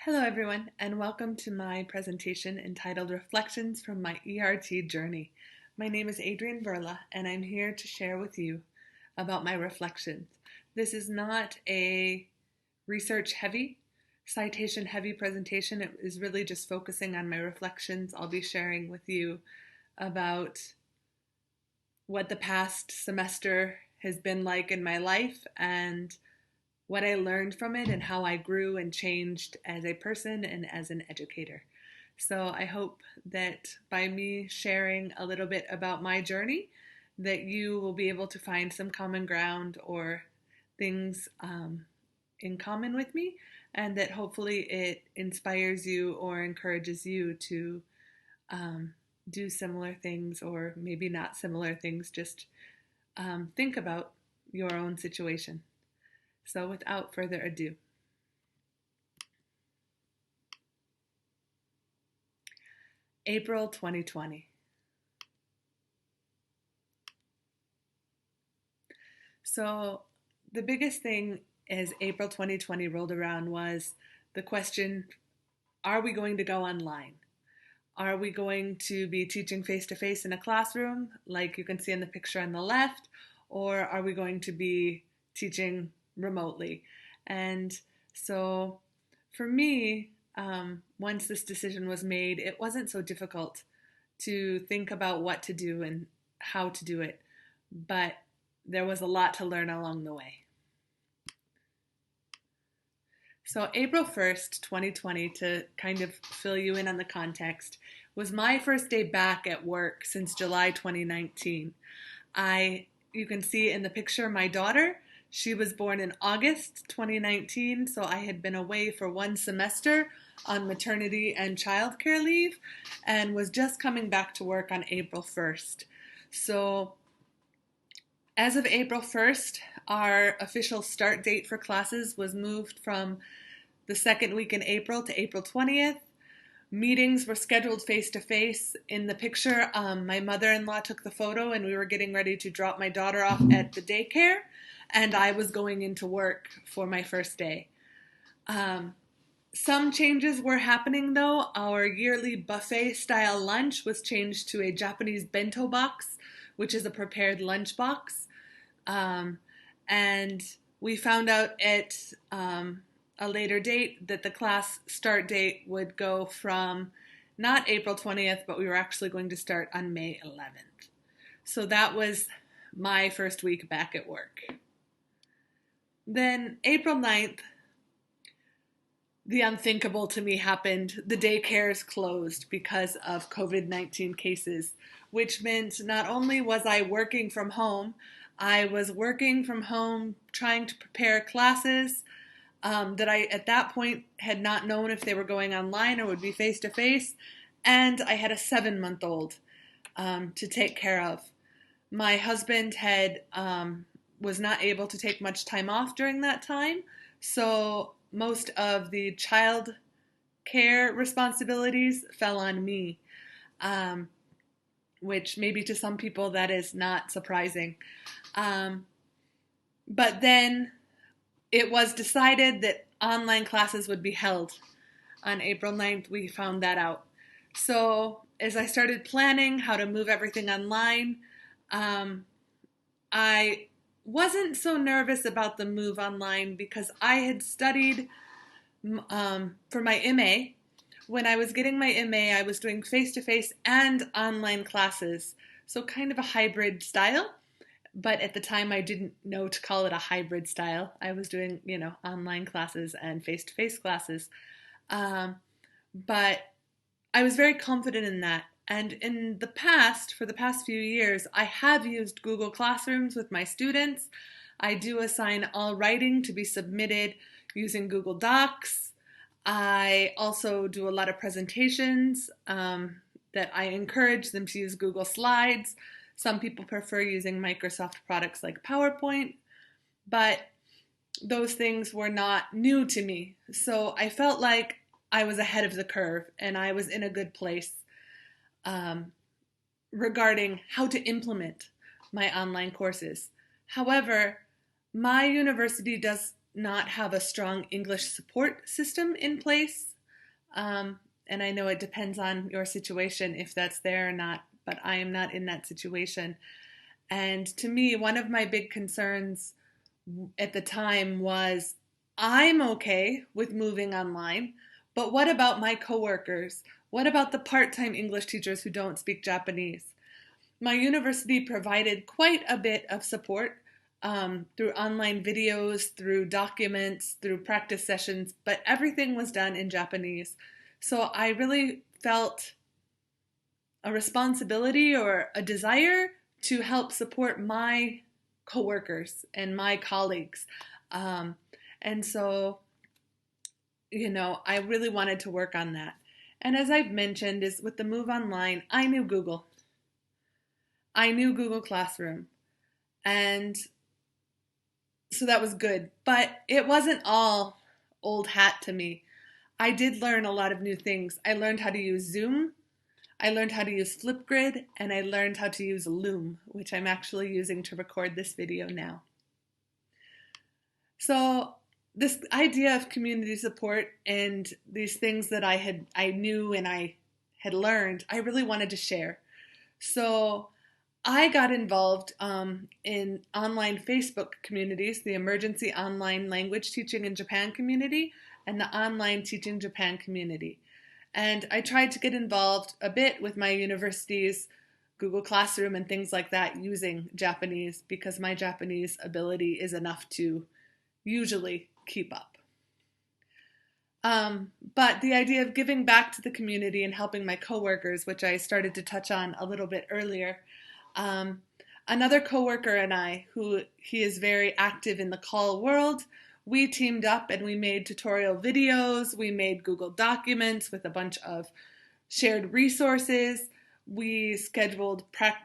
Hello everyone, and welcome to my presentation entitled Reflections from my ERT Journey. My name is Adrianne Verla, and I'm here to share with you about my reflections. This is not a research-heavy, citation-heavy presentation. It is really just focusing on my reflections. I'll be sharing with you about what the past semester has been like in my life and what I learned from it and how I grew and changed as a person and as an educator. So I hope that by me sharing a little bit about my journey, that you will be able to find some common ground or things in common with me, and that hopefully it inspires you or encourages you to do similar things, or maybe not similar things, just think about your own situation. So without further ado, April 2020. So the biggest thing as April 2020 rolled around was the question, are we going to go online? Are we going to be teaching face-to-face in a classroom, like you can see in the picture on the left, or are we going to be teaching remotely? And so for me, once this decision was made, it wasn't so difficult to think about what to do and how to do it, but there was a lot to learn along the way. So April 1st, 2020, to kind of fill you in on the context, was my first day back at work since July 2019. You can see in the picture my daughter. She was born in August 2019, so I had been away for one semester on maternity and childcare leave and was just coming back to work on April 1st. So as of April 1st, our official start date for classes was moved from the second week in April to April 20th. Meetings were scheduled face-to-face. In the picture, my mother-in-law took the photo and we were getting ready to drop my daughter off at the daycare, and I was going into work for my first day. Some changes were happening though. Our yearly buffet-style lunch was changed to a Japanese bento box, which is a prepared lunch box. And we found out at a later date that the class start date would go from not April 20th, but we were actually going to start on May 11th. So that was my first week back at work. Then April 9th, the unthinkable to me happened. The daycares closed because of COVID-19 cases, which meant not only was I working from home, I was working from home trying to prepare classes that I, at that point, had not known if they were going online or would be face-to-face, and I had a 7-month-old to take care of. My husband was not able to take much time off during that time, so most of the child care responsibilities fell on me, which maybe to some people that is not surprising. But then it was decided that online classes would be held. On April 9th, we found that out. So as I started planning how to move everything online, I wasn't so nervous about the move online because I had studied for my MA. When I was getting my MA, I was doing face-to-face and online classes, so kind of a hybrid style. But at the time, I didn't know to call it a hybrid style. I was doing, online classes and face-to-face classes. But I was very confident in that. And in the past, for the past few years, I have used Google Classrooms with my students. I do assign all writing to be submitted using Google Docs. I also do a lot of presentations that I encourage them to use Google Slides. Some people prefer using Microsoft products like PowerPoint, but those things were not new to me. So I felt like I was ahead of the curve and I was in a good place regarding how to implement my online courses. However, my university does not have a strong English support system in place And I know it depends on your situation if that's there or not, but I am not in that situation. And to me, one of my big concerns at the time was I'm okay with moving online, but what about my coworkers? What about the part-time English teachers who don't speak Japanese? My university provided quite a bit of support through online videos, through documents, through practice sessions, but everything was done in Japanese. So I really felt a responsibility or a desire to help support my coworkers and my colleagues. Um, and so, I really wanted to work on that. And as I've mentioned, is with the move online, I knew Google. I knew Google Classroom. And so that was good. But it wasn't all old hat to me. I did learn a lot of new things. I learned how to use Zoom. I learned how to use Flipgrid, and I learned how to use Loom, which I'm actually using to record this video now. So this idea of community support and these things that I knew and I had learned, I really wanted to share. So I got involved in online Facebook communities, the Emergency Online Language Teaching in Japan community and the Online Teaching Japan community. And I tried to get involved a bit with my university's Google Classroom and things like that using Japanese because my Japanese ability is enough to usually keep up. But the idea of giving back to the community and helping my coworkers, which I started to touch on a little bit earlier, another coworker and I, he is very active in the call world, we teamed up and we made tutorial videos, we made Google Documents with a bunch of shared resources, we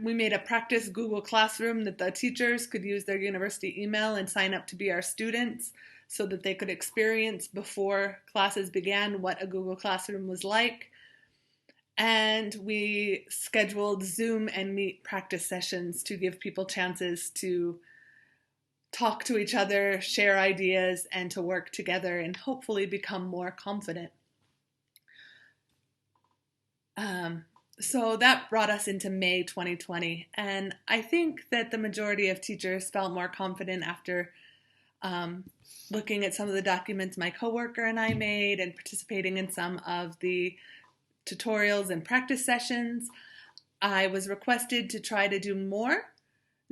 made a practice Google Classroom that the teachers could use their university email and sign up to be our students so that they could experience before classes began what a Google Classroom was like. And we scheduled Zoom and Meet practice sessions to give people chances to talk to each other, share ideas, and to work together and hopefully become more confident. So that brought us into May 2020. And I think that the majority of teachers felt more confident after looking at some of the documents my coworker and I made and participating in some of the tutorials and practice sessions. I was requested to try to do more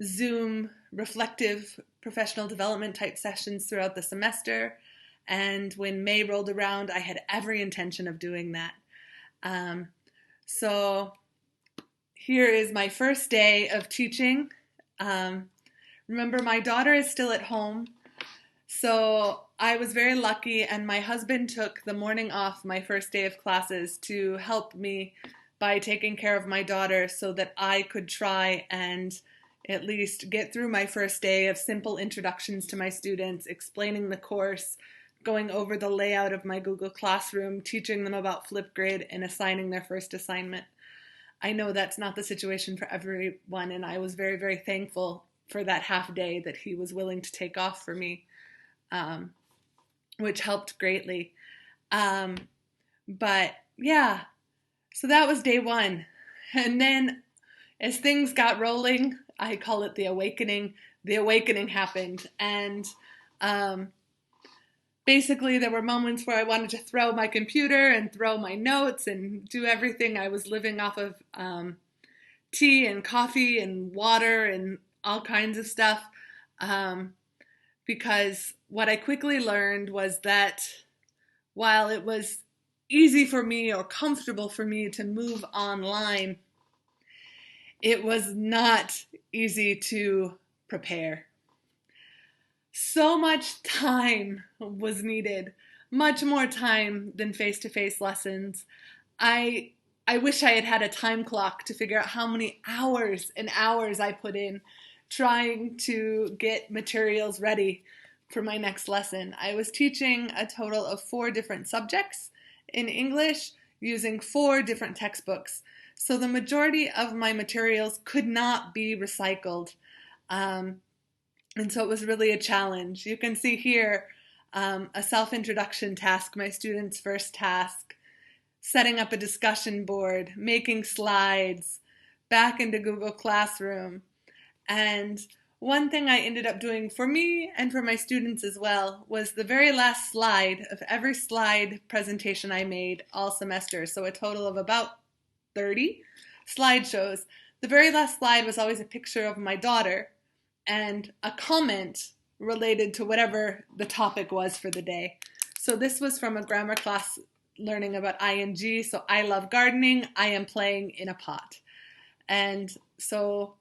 Zoom reflective professional development type sessions throughout the semester. And when May rolled around, I had every intention of doing that. So here is my first day of teaching. Remember, my daughter is still at home. So I was very lucky, and my husband took the morning off my first day of classes to help me by taking care of my daughter so that I could try and at least get through my first day of simple introductions to my students, explaining the course, going over the layout of my Google Classroom, teaching them about Flipgrid, and assigning their first assignment. I know that's not the situation for everyone, and I was very, very thankful for that half day that he was willing to take off for me, which helped greatly. But yeah, so that was day one. And then as things got rolling, I call it the awakening happened. And basically there were moments where I wanted to throw my computer and throw my notes and do everything. I was living off of tea and coffee and water and all kinds of stuff. Because what I quickly learned was that while it was easy for me or comfortable for me to move online, it was not easy to prepare. So much time was needed, much more time than face-to-face lessons. I wish I had had a time clock to figure out how many hours and hours I put in trying to get materials ready for my next lesson. I was teaching a total of 4 different subjects in English using 4 different textbooks. So the majority of my materials could not be recycled. And so it was really a challenge. You can see here a self-introduction task, my student's first task. setting up a discussion board, making slides, back into Google Classroom. And one thing I ended up doing for me and for my students as well was the very last slide of every slide presentation I made all semester, so a total of about 30 slideshows. The very last slide was always a picture of my daughter and a comment related to whatever the topic was for the day. So this was from a grammar class learning about ing. So I love gardening. I am playing in a pot. And so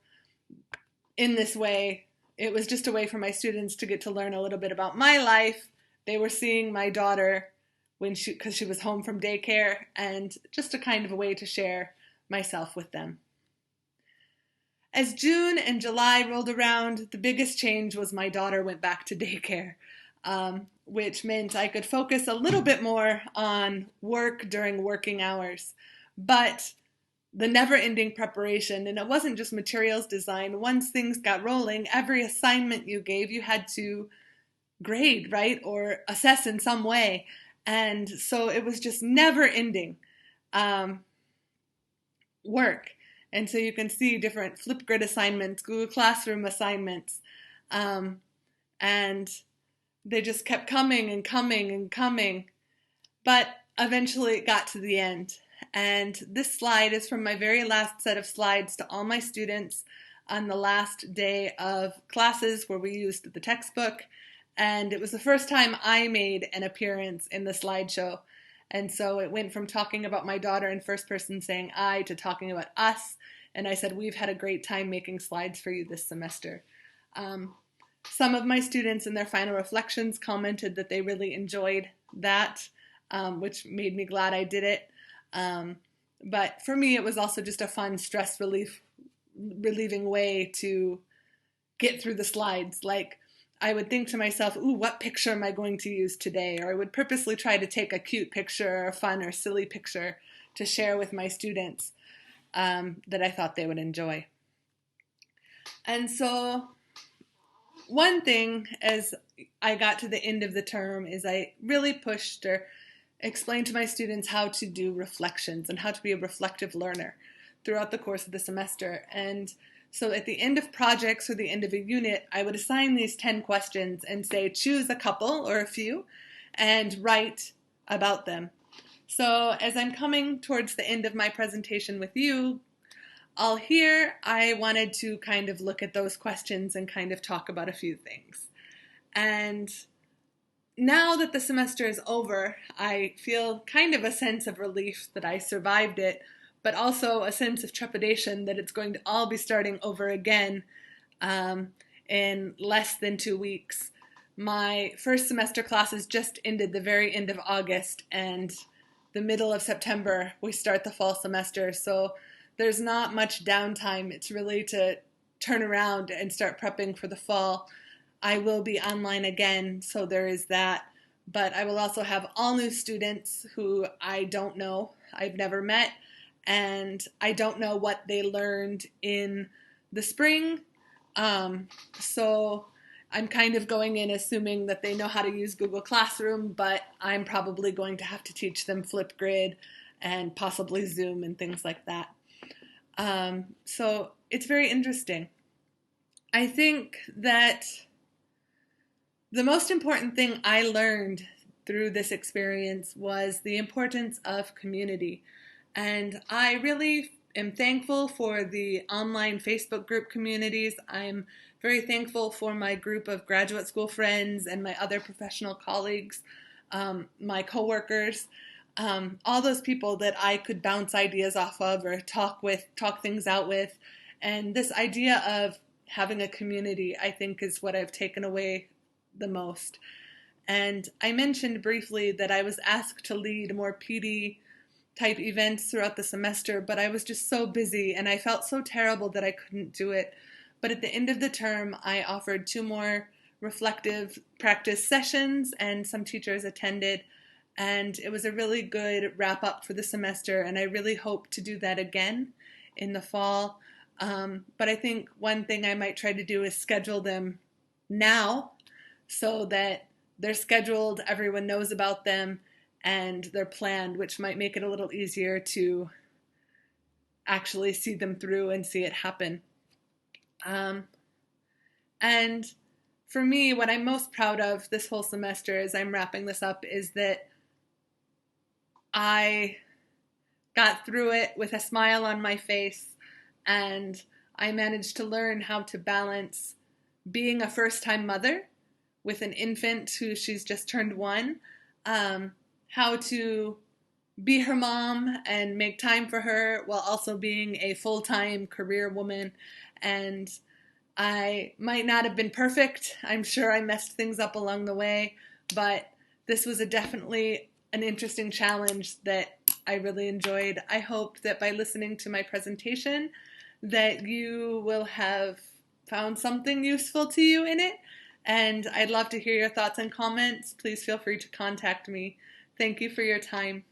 in this way, it was just a way for my students to get to learn a little bit about my life. They were seeing my daughter because she was home from daycare, and just a kind of a way to share myself with them. As June and July rolled around, the biggest change was my daughter went back to daycare, which meant I could focus a little bit more on work during working hours. But the never-ending preparation, and it wasn't just materials design. Once things got rolling, every assignment you gave, you had to grade, right, or assess in some way. And so it was just never-ending work. And so you can see different Flipgrid assignments, Google Classroom assignments, and they just kept coming and coming and coming. But eventually it got to the end. And this slide is from my very last set of slides to all my students on the last day of classes where we used the textbook. And it was the first time I made an appearance in the slideshow. And so it went from talking about my daughter in first person saying I to talking about us. And I said, we've had a great time making slides for you this semester. Some of my students in their final reflections commented that they really enjoyed that, which made me glad I did it. But for me, it was also just a fun stress relieving way to get through the slides. Like, I would think to myself, ooh, what picture am I going to use today? Or I would purposely try to take a cute picture or a fun or silly picture to share with my students that I thought they would enjoy. And so one thing as I got to the end of the term is I really pushed or explained to my students how to do reflections and how to be a reflective learner throughout the course of the semester. And so at the end of projects or the end of a unit, I would assign these 10 questions and say, choose a couple or a few and write about them. So as I'm coming towards the end of my presentation with you all here, I wanted to kind of look at those questions and kind of talk about a few things. And now that the semester is over, I feel kind of a sense of relief that I survived it, but also a sense of trepidation that it's going to all be starting over again in less than 2 weeks. My first semester classes just ended the very end of August, and the middle of September we start the fall semester, so there's not much downtime. It's really to turn around and start prepping for the fall. I will be online again, so there is that, but I will also have all new students who I don't know, I've never met, and I don't know what they learned in the spring. So I'm kind of going in assuming that they know how to use Google Classroom, but I'm probably going to have to teach them Flipgrid and possibly Zoom and things like that. So it's very interesting. I think that the most important thing I learned through this experience was the importance of community. And I really am thankful for the online Facebook group communities. I'm very thankful for my group of graduate school friends and my other professional colleagues, my coworkers, all those people that I could bounce ideas off of or talk things out with. And this idea of having a community, I think, is what I've taken away the most. And I mentioned briefly that I was asked to lead more PD type events throughout the semester, but I was just so busy and I felt so terrible that I couldn't do it. But at the end of the term, I offered 2 more reflective practice sessions and some teachers attended, and it was a really good wrap up for the semester, and I really hope to do that again in the fall. But I think one thing I might try to do is schedule them now so that they're scheduled, everyone knows about them, and they're planned, which might make it a little easier to actually see them through and see it happen. And for me, what I'm most proud of this whole semester as I'm wrapping this up is that I got through it with a smile on my face, and I managed to learn how to balance being a first-time mother with an infant who she's just turned 1, how to be her mom and make time for her while also being a full-time career woman. And I might not have been perfect. I'm sure I messed things up along the way, but this was definitely an interesting challenge that I really enjoyed. I hope that by listening to my presentation that you will have found something useful to you in it, and I'd love to hear your thoughts and comments. Please feel free to contact me. Thank you for your time.